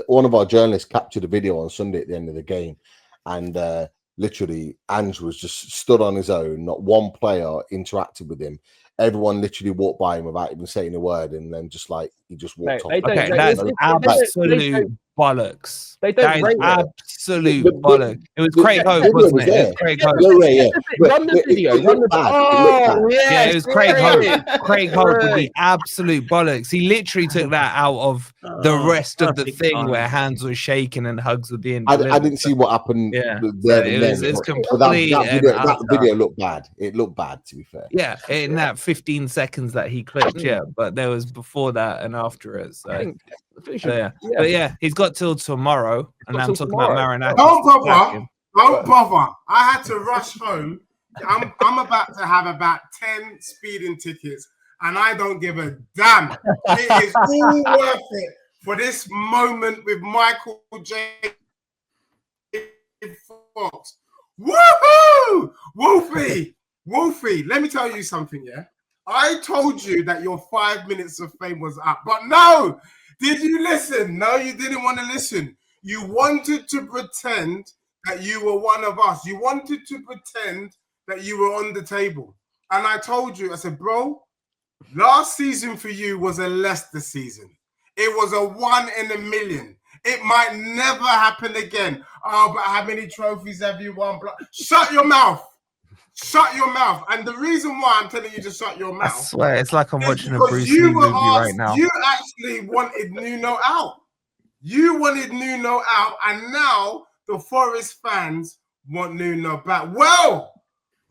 one of our journalists captured a video on Sunday at the end of the game, and literally Ange was just stood on his own. Not one player interacted with him. Everyone literally walked by him without even saying a word, and then just like he just walked off. Okay, that's absolute bollocks. That is absolute bollocks. It was Craig Hope, wasn't it? It was Craig Hope. Run the video. Yeah, it was Craig Hope. Craig Hope with the absolute bollocks. He literally took that out of the rest of the thing where hands were shaking and hugs were being delivered. I didn't see what happened. Yeah, it's complete. That video looked bad. It looked bad, to be fair. Yeah, in that 15 seconds that he clipped, yeah, but there was before that and after it. So. But yeah, he's got till tomorrow, and I'm talking about Marinakis. Don't bother. I had to rush home. I'm about to have about 10 speeding tickets, and I don't give a damn. It is all worth it for this moment with Michael J. Fox. Woohoo! Wolfie, let me tell you something, yeah? I told you that your 5 minutes of fame was up, but no! Did you listen? No, you didn't want to listen. You wanted to pretend that you were one of us. You wanted to pretend that you were on the table. And I told you, I said, bro, last season for you was a Leicester season. It was a 1 in a million. It might never happen again. Oh, but how many trophies have you won? Shut your mouth. Shut your mouth. And the reason why I'm telling you to shut your mouth. I swear, it's like I'm watching a Bruce Lee movie right now. You actually wanted Nuno out. You wanted Nuno out, and now the Forest fans want Nuno back. Well,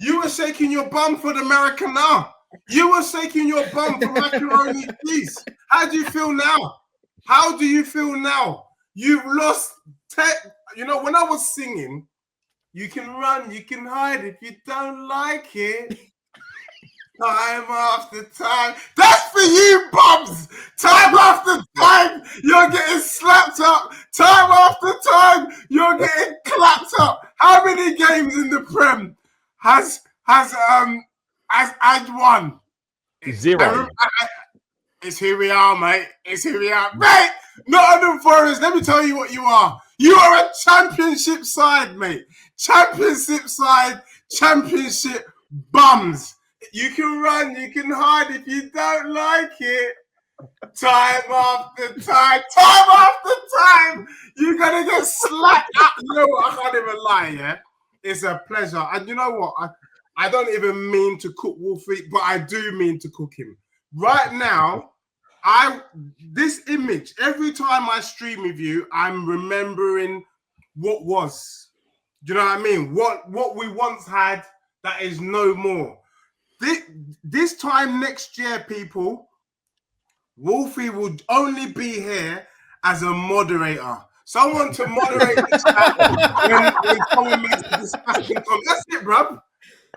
you were shaking your bum for the Americana. You were shaking your bum for macaroni cheese. How do you feel now? How do you feel now? You've lost. You know, when I was singing, you can run, you can hide if you don't like it. Time after time. That's for you, bums! Time after time, you're getting slapped up. Time after time, you're getting clapped up. How many games in the Prem has won? 0. It's here we are, mate. It's here we are. Mate, Nottingham Forest, let me tell you what you are. You are a championship side, mate. Championship side, championship bums. You can run, you can hide if you don't like it. Time after time, time after time, you're going to get slapped up. You know what? I can't even lie, yeah? It's a pleasure. And you know what? I don't even mean to cook Wolfie, but I do mean to cook him. Right now, this image, every time I stream with you, I'm remembering what was. Do you know what I mean? What we once had that is no more. This time next year, people, Wolfie will only be here as a moderator. Someone to moderate this when someone makes a discussion. That's it, bruv.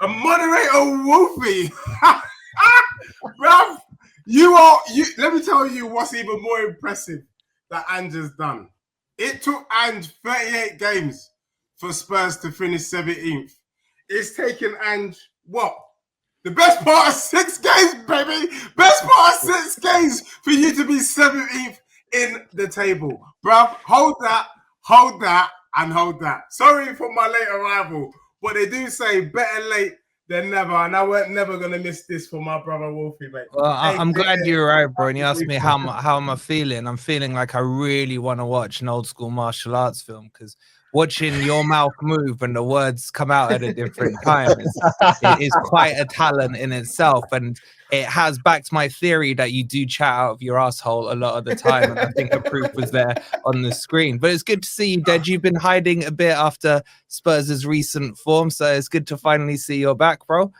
A moderator, Wolfie. Bruv, let me tell you what's even more impressive that Ange has done. It took Ange 38 games for Spurs to finish 17th. It's taken Ange, what? The best part of 6 games, baby. Best part of 6 games for you to be 17th in the table. Bruv, hold that, and hold that. Sorry for my late arrival, but they do say better late than never, and I weren't never going to miss this for my brother Wolfie, mate. Well, I'm glad you arrived, bro, and you asked me how am I feeling. I'm feeling like I really want to watch an old school martial arts film, because watching your mouth move and the words come out at a different time is quite a talent in itself, and it has backed my theory that you do chat out of your asshole a lot of the time, and I think the proof was there on the screen. But it's good to see you, Deji. You've been hiding a bit after Spurs' recent form, so it's good to finally see you're back, bro.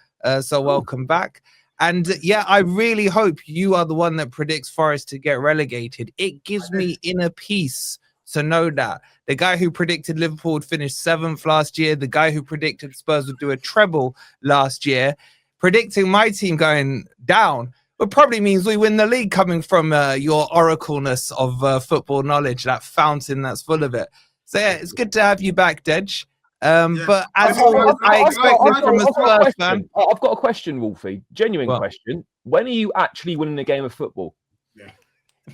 So welcome back. And yeah, I really hope you are the one that predicts Forest to get relegated. It gives me inner peace to know that the guy who predicted Liverpool would finish 7th last year, the guy who predicted Spurs would do a treble last year, predicting my team going down, but probably means we win the league, coming from your oracleness of football knowledge, that fountain that's full of it. So yeah, it's good to have you back, Dej. But as I expected from a Spurs fan, I've got a question, Wolfie. Genuine question. When are you actually winning a game of football?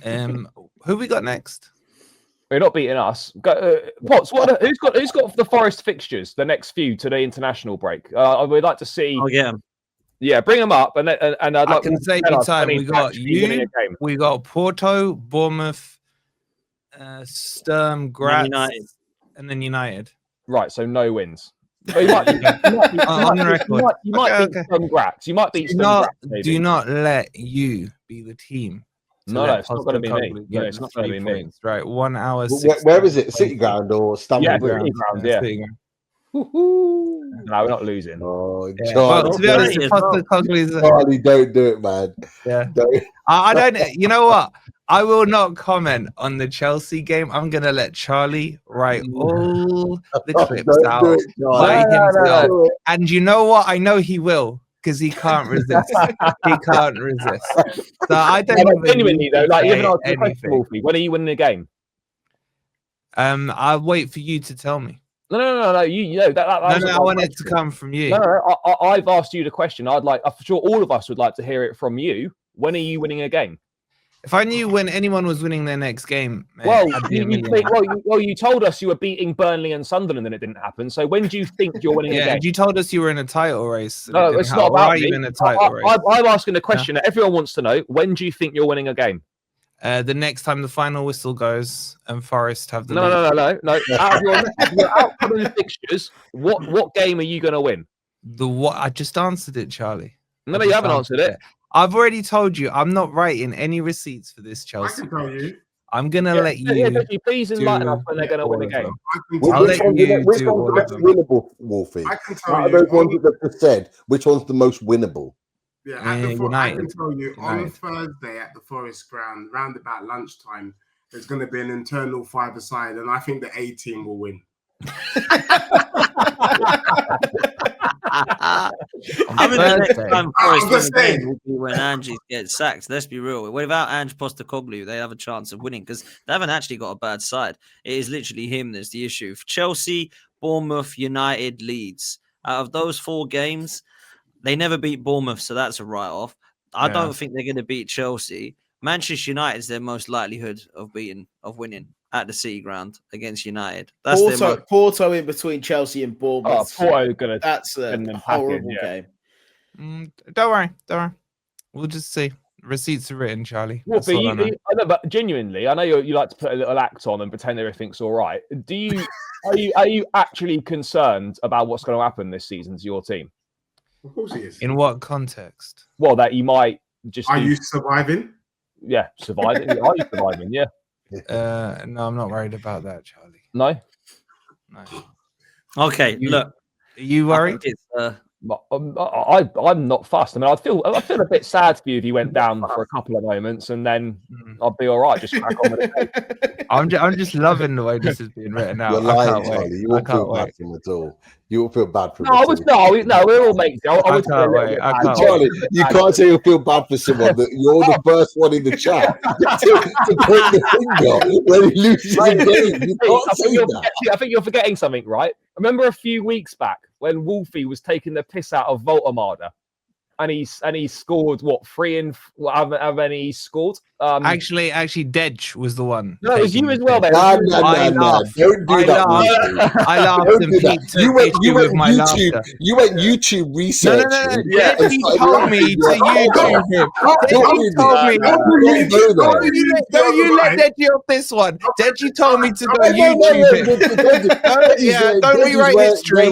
Who we got next? They're not beating us. Potts, who's got the Forest fixtures? The next few to the international break. We'd like to see. Oh yeah. Yeah, bring them up, and I'd like. I can save you time. We got you. We got Porto, Bournemouth, Sturm, Graz, and then United. Right, so no wins. You might beat some Graz. You might beat some Graz. Do not let you be the team. No, it's not going to be me. No, it's not going to be me. Right, 1 hour. Where is it? City Ground or Stamford Bridge? City Ground. Yeah. No, we're not losing. Oh, yeah. Charlie, To be honest, Charlie, don't do it, man. Yeah, I don't. You know what? I will not comment on the Chelsea game. I'm gonna let Charlie write all the clips out by himself. And you know what? I know he will. Because he can't resist. He can't resist. So I don't genuinely though, like even on the question, Wolfie, when are you winning the game? I'll wait for you to tell me. No. You know that. I want it to come from you. No, I've asked you the question. I'm sure all of us would like to hear it from you. When are you winning a game? If I knew when anyone was winning their next game, mate, you told us you were beating Burnley and Sunderland and it didn't happen. So when do you think you're winning a game? You told us you were in a title race. No, it's not about me. In a title race? I'm asking the question that everyone wants to know. When do you think you're winning a game? The next time the final whistle goes and Forest have the no. Out of your outcoming fixtures, what game are you going to win? The what? I just answered it, Charlie. No, you haven't answered it. I've already told you I'm not writing any receipts for this, Chelsea. I can tell you. I'm gonna let you. Yeah, please enlighten us when they're going to win a game. I'll let you which one's the most winnable, Wolfie? I can tell you. Those ones that they've just said, which one's the most winnable? Yeah, I can tell you on Thursday at the Forest Ground, round about lunchtime, there's going to be an internal five-a-side, and I think the A team will win. I mean, the next time Forest win will be when Ange gets sacked. Let's be real. Without Ange Postecoglou, they have a chance of winning because they haven't actually got a bad side. It is literally him that's the issue. For Chelsea, Bournemouth, United, Leeds. Out of those 4 games, they never beat Bournemouth, so that's a write-off. I don't think they're going to beat Chelsea. Manchester United is their most likelihood of winning at the City Ground against United. That's Porto in between Chelsea and Bournemouth. That's a horrible game. Don't worry. We'll just see. Receipts are written, Charlie. Well, but genuinely, I know you like to put a little act on and pretend everything's all right. Are you actually concerned about what's going to happen this season to your team? Of course he is. In what context? Well, that you might just. Are you surviving? Yeah, surviving. Are you surviving? Yeah. No, I'm not worried about that, Charlie. No. Okay, look. Are you worried? I'm not fussed. I mean, I feel a bit sad for you if you went down for a couple of moments, and then I'd be all right. Just crack on with it. I'm just loving the way this is being written out. You're lying, Charlie. You won't feel bad for him at all. You won't feel bad for him. No, we're all mates. I can't wait. Charlie, you can't say you feel bad for someone that you're the first one in the chat to point the finger when he loses a game. You can't say that. I think you're forgetting something, right? Remember a few weeks back when Wolfie was taking the piss out of Voltamada, and he scored 3 and how many he scored? Actually, Deji was the one. No, it was you as well. No. Don't do that. I laughed and Pete took issue with my laughter. You went YouTube research. No. Deji told me to YouTube him. Deji told me. Don't you let Deji off this one. Deji told me to go YouTube him. Yeah, don't rewrite history.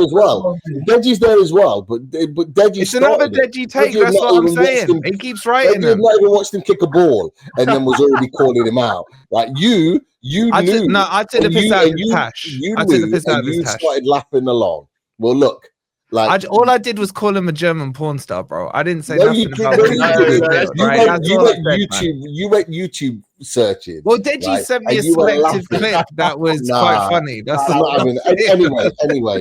Deji's there as well, but Deji. It's another Deji take. That's what I'm saying. He keeps writing them. I've not even watched him kick a ball, and then was already calling him out. Like you knew. I took the piss out of his cash. You started laughing along. Well, look. Like all I did was call him a German porn star, bro. I didn't say nothing about You went YouTube searching. Well, Deji sent me a selective clip that was quite funny. That's anyway.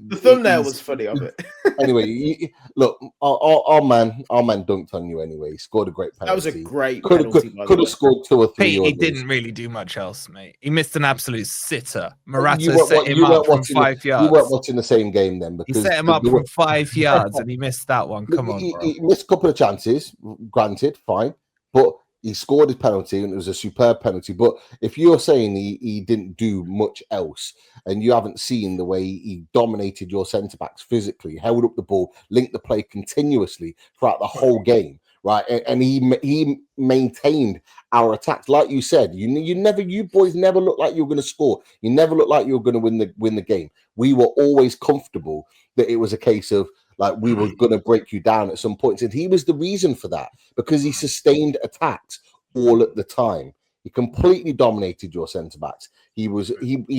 The thumbnail was funny of it. Anyway, look, our man dunked on you anyway. He scored a great penalty. That was a great penalty. Could have scored 2 or 3. He didn't really do much else, mate. He missed an absolute sitter. Morata set him up from 5 yards. You weren't watching the same game then. He set him up from 5 yards and he missed that one. Come on, bro. He missed a couple of chances, granted, fine. But he scored his penalty, and it was a superb penalty. But if you're saying he didn't do much else, and you haven't seen the way he dominated your centre backs physically, held up the ball, linked the play continuously throughout the whole game, right? And he maintained our attacks, like you said. You boys never looked like you were going to score. You never looked like you were going to win the game. We were always comfortable that it was a case of like we were going to break you down at some points, and he was the reason for that because he sustained attacks all at the time. He completely dominated your centre backs. He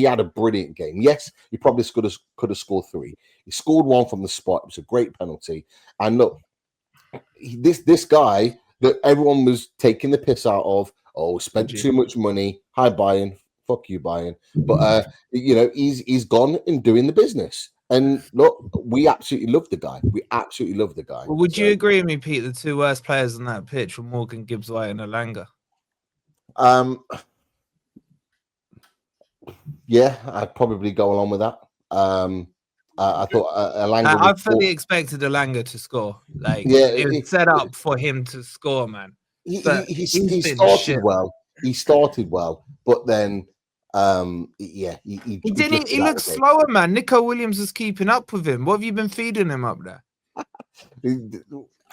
had a brilliant game. Yes, he probably could have scored 3. He scored 1 from the spot. It was a great penalty. And look, this guy that everyone was taking the piss out of, spent too much money. Hi, Bayern. Fuck you, Bayern. But he's gone and doing the business. And look, we absolutely love the guy. We absolutely love the guy. Well, would you agree with me, Pete? The 2 worst players on that pitch were Morgan, Gibbs-White, and Elanga. Yeah, I'd probably go along with that. I thought Elanga. I fully expected Elanga to score. Like, it was set up for him to score, man. He started well. He started well, but then he looked slower, man. Nico Williams is keeping up with him. What have you been feeding him up there?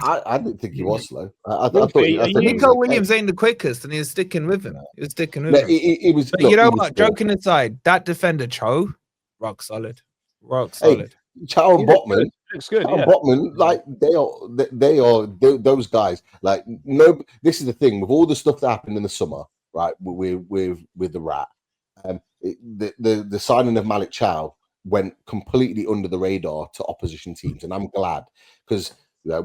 I didn't think he was slow. Nico Williams ain't the quickest, and he was sticking with him. He was sticking with him. It was. But you know what? Joking aside, that defender Cho, rock solid. Hey, Chow and Botman looks good. Botman, like they are those guys. Like this is the thing with all the stuff that happened in the summer, right? With the Rat, the signing of Malik Chow went completely under the radar to opposition teams, and I'm glad because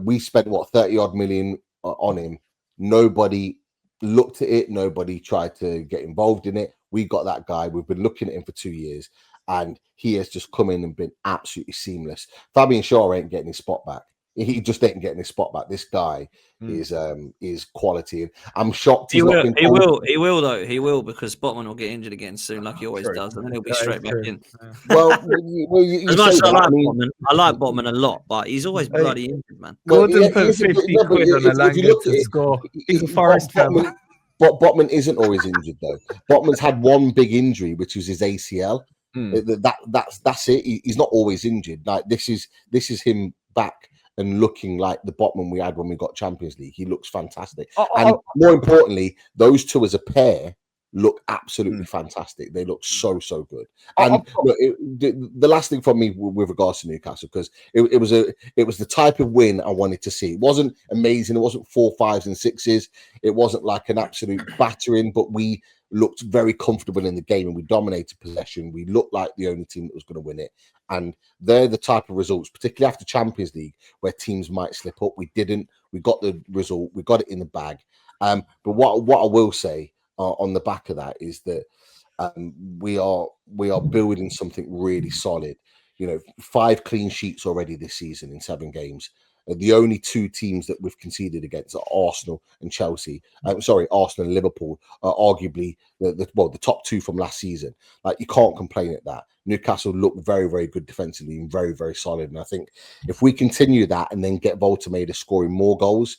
we spent 30 odd million on him. Nobody looked at it. Nobody tried to get involved in it. We got that guy. We've been looking at him for 2 years. And he has just come in and been absolutely seamless. Fabian Shaw ain't getting his spot back. He just ain't getting his spot back. This guy is quality. And I'm shocked. He will though. He will because Botman will get injured again soon, like he always does, and then he'll be straight back in. Well, as much as I like Botman a lot, but he's always bloody injured, man. Gordon put 50 quid on Elanga to score. He's a Forest fan. But Botman isn't always injured though. Botman's had one big injury, which was his ACL. That's it. He's not always injured. Like this is him back and looking like the Botman we had when we got Champions League. He looks fantastic, and more importantly, those two as a pair look absolutely fantastic. They look so good. And the last thing from me with regards to Newcastle, because it was the type of win I wanted to see. It wasn't amazing. It wasn't 4 5s and 6s. It wasn't like an absolute battering, but we looked very comfortable in the game and we dominated possession. We looked like the only team that was going to win it. And they're the type of results, particularly after Champions League, where teams might slip up. We didn't. We got the result. We got it in the bag. But what I will say on the back of that is that we are building something really solid. 5 clean sheets already this season in 7 games. The only 2 teams that we've conceded against are Arsenal and Chelsea. Arsenal and Liverpool are arguably the top 2 from last season. Like, you can't complain at that. Newcastle look very, very good defensively and very, very solid. And I think if we continue that and then get Voltemade scoring more goals,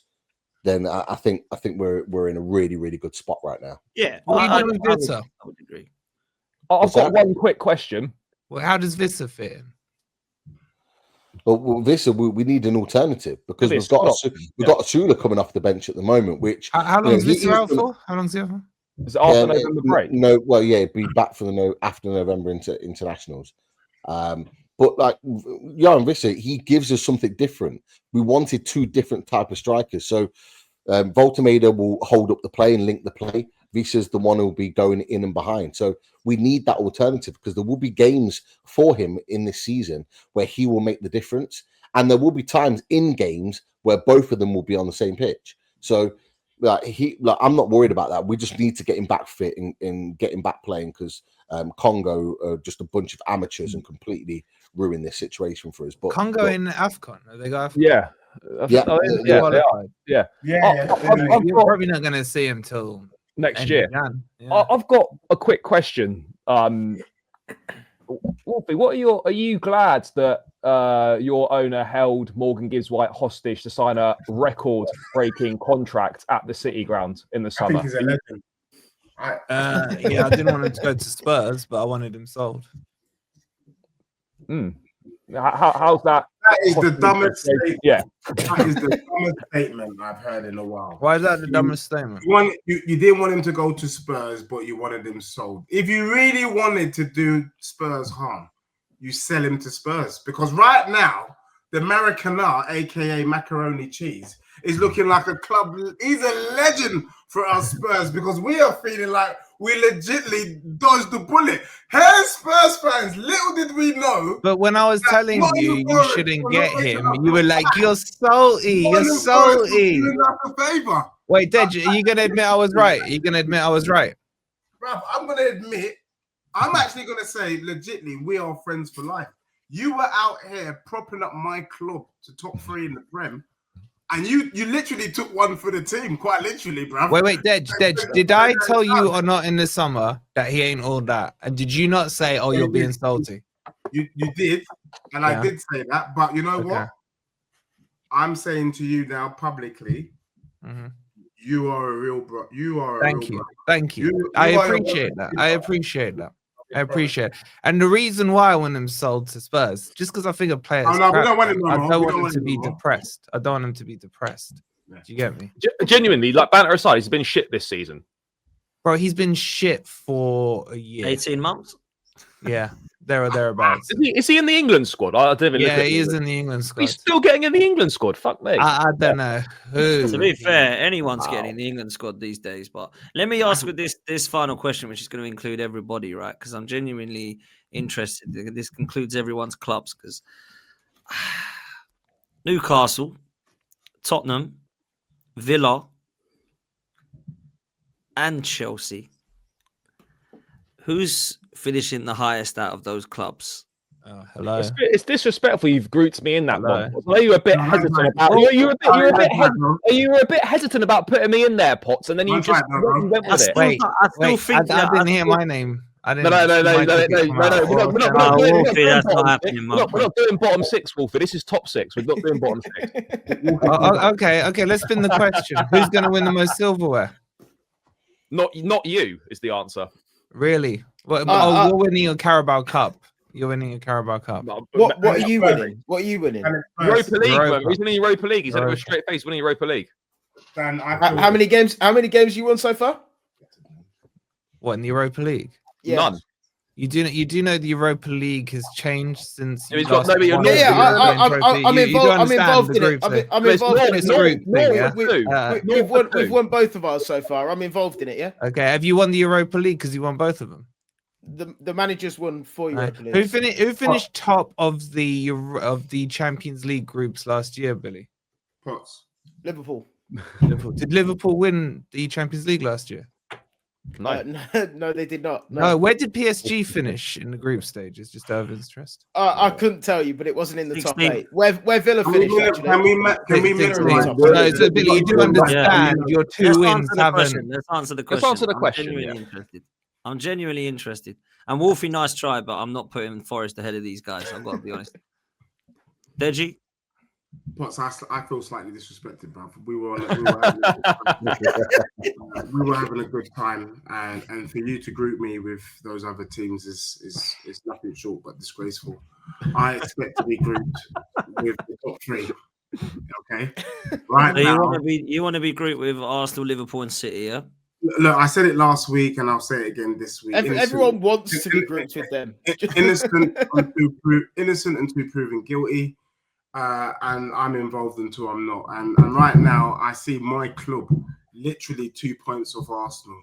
then I think we're in a really, really good spot right now. Yeah, I would agree. I've got one quick question. Well, how does Visser fit in? Well, Visser, we need an alternative because we've got Asula coming off the bench at the moment. Which how long is Visser out for? How long is he out for? Is it after November break? No, well, yeah, it'd be back for after November internationals. But like Jan Visser, he gives us something different. We wanted 2 different type of strikers. So Voltemade will hold up the play and link the play. Visser's the one who will be going in and behind. So we need that alternative because there will be games for him in this season where he will make the difference. And there will be times in games where both of them will be on the same pitch. So I'm not worried about that. We just need to get him back fit and get him back playing because Congo are just a bunch of amateurs and completely ruin this situation for us. But Congo in AFCON, have they got AFCON? Yeah. Yeah. You're probably not going to see him till next year. I've got a quick question. Wolfie, are you glad that your owner held Morgan Gibbs White hostage to sign a record-breaking contract at the City ground in the summer? I think he's a legend. Yeah, I didn't want him to go to Spurs, but I wanted him sold. How's that? That is the dumbest statement. Yeah. That is the dumbest statement I've heard in a while. Why is that the dumbest statement? You didn't want him to go to Spurs, but you wanted him sold. If you really wanted to do Spurs harm, you sell him to Spurs. Because right now, the Maracana, aka macaroni cheese, is looking like a club. He's a legend for us Spurs because we are feeling like we legitly dodged the bullet. Hey, Spurs fans, little did we know. But when I was telling you shouldn't get him, you were like, you're salty, you're salty. Wait, Deji, are you going to admit I was right? Are you going to admit I was right? Bruv, I'm going to admit, I'm actually going to say, legitly, we are friends for life. You were out here propping up my club to top 3 in the Prem. And you literally took one for the team, quite literally, bro. Wait, Dej, did I tell you or not in the summer that he ain't all that? And did you not say, oh, you're being salty? You did, and I did say that. But you know what? I'm saying to you now publicly, you are a real bro. You are a Thank you. Thank you. I appreciate that. I appreciate that. I appreciate it. And the reason why I want him sold to Spurs, just because I think a player is crap, I don't want him to be depressed. I don't want him to be depressed. Do you get me? Genuinely, like banter aside, he's been shit this season. Bro, he's been shit for a year. 18 months? Yeah, there or thereabouts. Is he in the England squad? I didn't yeah, he is in the England squad. He's still getting in the England squad. Fuck me. I don't know who. To be fair, anyone's getting in the England squad these days. But let me ask with this final question, which is going to include everybody, right? Because I'm genuinely interested. This concludes everyone's clubs because Newcastle, Tottenham, Villa, and Chelsea. Who's finishing the highest out of those clubs? Oh, hello. It's disrespectful. You've grouped me in that one. Are you a bit hesitant about? Are you a bit hesitant about putting me in there, Potts? And then you just went with it. Wait, I didn't hear my name. I didn't. No. We're not doing bottom 6, Wolfie. This is top 6. We're not doing bottom 6. Okay. Let's spin the question. Who's going to win the most silverware? Not you is the answer. Really? You're winning a Carabao Cup. You're winning a Carabao Cup. What are you winning? What are you winning? Europa League. He's winning Europa League. He's with a straight face winning Europa League. How many games? How many games you won so far? What, in the Europa League? Yeah. None. You do know the Europa League has changed since. I'm involved in it. I'm involved in it. We've won both of ours so far. I'm involved in it. Yeah. Okay. Have you won the Europa League because you won both of them? The managers won 4 Europa Leagues. Who finished top of the Champions League groups last year, Billy? Potts. Liverpool. Did Liverpool win the Champions League last year? No, they did not. No, where did PSG finish in the group stages? Just out of interest. I couldn't tell you, but it wasn't in the top 8. Where Villa finished? Can we Billy, you do understand your 2 wins haven't. Let's answer the question. Let's answer the question. I'm genuinely interested. And Wolfie, nice try, but I'm not putting Forest ahead of these guys. I've got to be honest. Deji? Potts, I feel slightly disrespected, bro. We were having a good time, and for you to group me with those other teams is nothing short but disgraceful. I expect to be grouped with the top 3. Okay, right so now you want to be grouped with Arsenal, Liverpool, and City, yeah? Look, I said it last week, and I'll say it again this week. Everyone wants to be grouped with them. Innocent until proven guilty. And I'm involved until I'm not. And right now, I see my club literally 2 points off Arsenal.